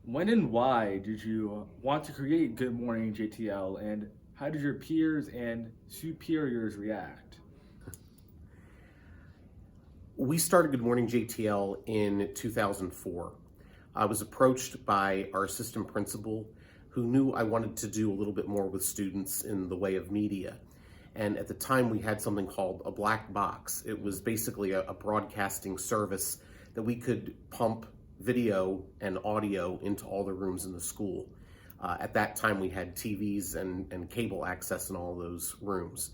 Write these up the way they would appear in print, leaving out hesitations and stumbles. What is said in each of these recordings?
When and why did you want to create Good Morning JTL, and how did your peers and superiors react? We started Good Morning JTL in 2004. I was approached by our assistant principal who knew I wanted to do a little bit more with students in the way of media. And at the time we had something called a black box. It was basically a broadcasting service that we could pump video and audio into all the rooms in the school. At that time we had TVs and cable access in all those rooms.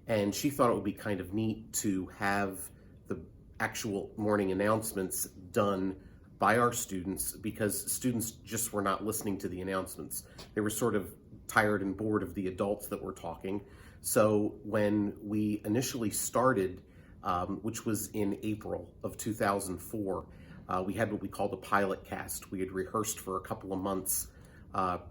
And she thought it would be kind of neat to have the actual morning announcements done by our students, because students just were not listening to the announcements. They were sort of tired and bored of the adults that were talking. So when we initially started, which was in April of 2004, we had what we called a pilot cast. We had rehearsed for a couple of months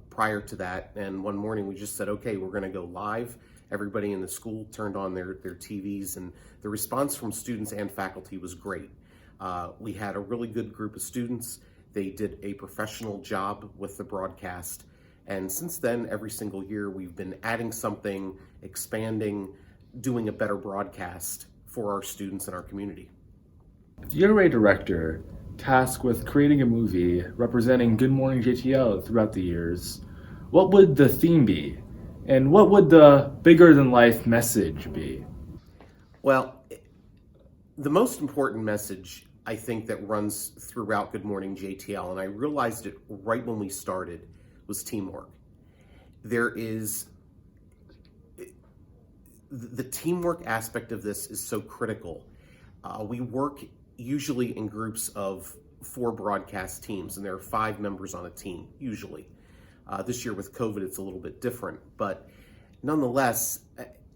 prior to that, and one morning we just said, okay, we're going to go live. Everybody in the school turned on their TVs, and the response from students and faculty was great. We had a really good group of students. They did a professional job with the broadcast. And since then, every single year, we've been adding something, expanding, doing a better broadcast for our students and our community. If you're a director tasked with creating a movie representing Good Morning JTL throughout the years, what would the theme be? And what would the bigger than life message be? Well, the most important message, I think, that runs throughout Good Morning JTL, and I realized it right when we started, was teamwork. There is the teamwork aspect of this is so critical. We work usually in groups of 4 broadcast teams, and there are 5 members on a team, usually. This year with COVID, it's a little bit different, but nonetheless,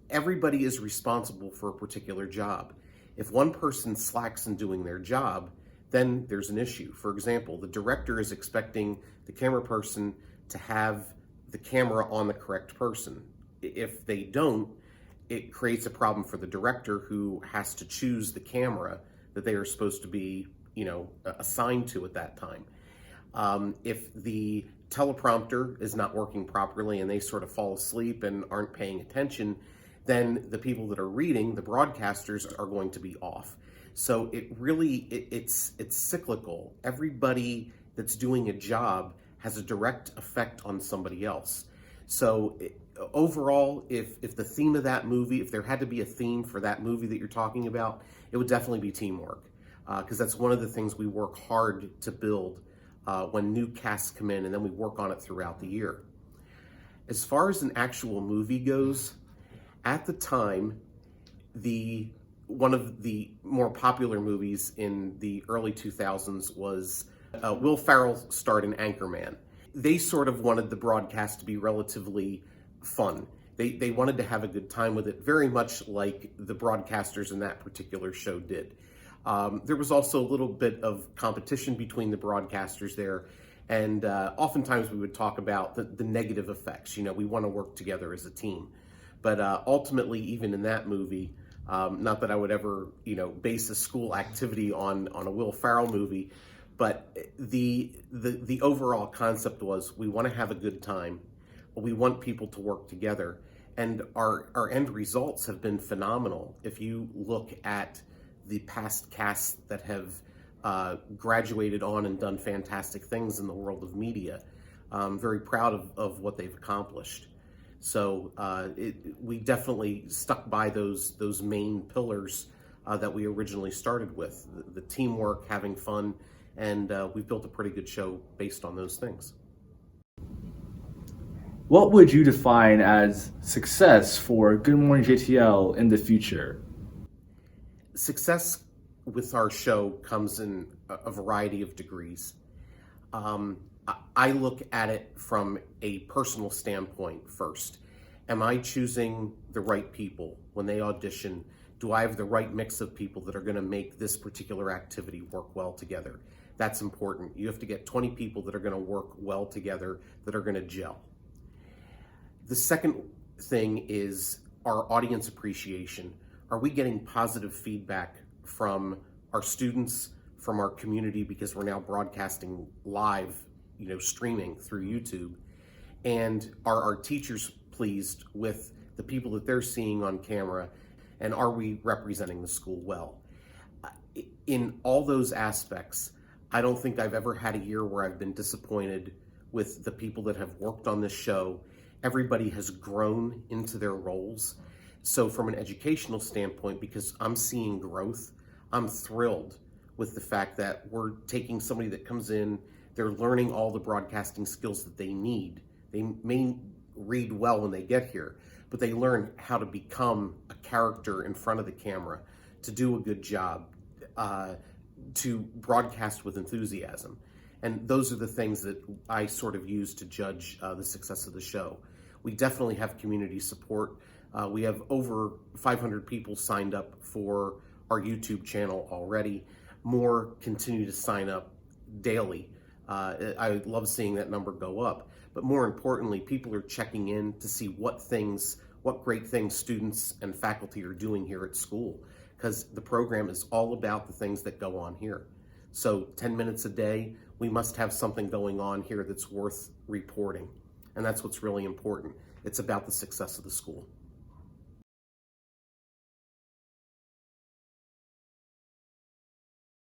everybody is responsible for a particular job. If one person slacks in doing their job, then there's an issue. For example, the director is expecting the camera person to have the camera on the correct person. If they don't, it creates a problem for the director, who has to choose the camera that they are supposed to be, assigned to at that time. If the teleprompter is not working properly and they sort of fall asleep and aren't paying attention, then the people that are reading, the broadcasters, are going to be off. So it's cyclical. Everybody that's doing a job has a direct effect on somebody else. So overall, if the theme of that movie, if there had to be a theme for that movie that you're talking about, it would definitely be teamwork, because that's one of the things we work hard to build when new casts come in, and then we work on it throughout the year. As far as an actual movie goes, at the time, one of the more popular movies in the early 2000s was Will Ferrell starred in Anchorman. They sort of wanted the broadcast to be relatively fun. They wanted to have a good time with it, very much like the broadcasters in that particular show did. There was also a little bit of competition between the broadcasters there, and oftentimes we would talk about the negative effects. We want to work together as a team. But ultimately, even in that movie, not that I would ever, base a school activity on a Will Ferrell movie, but the overall concept was, we want to have a good time. We want people to work together, and our end results have been phenomenal. If you look at the past casts that have graduated on and done fantastic things in the world of media, I'm very proud of what they've accomplished. So we definitely stuck by those main pillars that we originally started with, the teamwork, having fun, and we've built a pretty good show based on those things. What would you define as success for Good Morning JTL in the future? Success with our show comes in a variety of degrees. I look at it from a personal standpoint first. Am I choosing the right people when they audition? Do I have the right mix of people that are going to make this particular activity work well together? That's important. You have to get 20 people that are going to work well together, that are going to gel. The second thing is our audience appreciation. Are we getting positive feedback from our students, from our community, because we're now broadcasting live streaming through YouTube? And are our teachers pleased with the people that they're seeing on camera? And are we representing the school well? In all those aspects, I don't think I've ever had a year where I've been disappointed with the people that have worked on this show. Everybody has grown into their roles. So from an educational standpoint, because I'm seeing growth, I'm thrilled with the fact that we're taking somebody that comes in, they're learning all the broadcasting skills that they need. They may read well when they get here, but they learn how to become a character in front of the camera, to do a good job, to broadcast with enthusiasm. And those are the things that I sort of use to judge the success of the show. We definitely have community support. We have over 500 people signed up for our YouTube channel already. More continue to sign up daily. I love seeing that number go up. But more importantly, people are checking in to see what great things students and faculty are doing here at school, because the program is all about the things that go on here. So 10 minutes a day, we must have something going on here that's worth reporting. And that's what's really important. It's about the success of the school.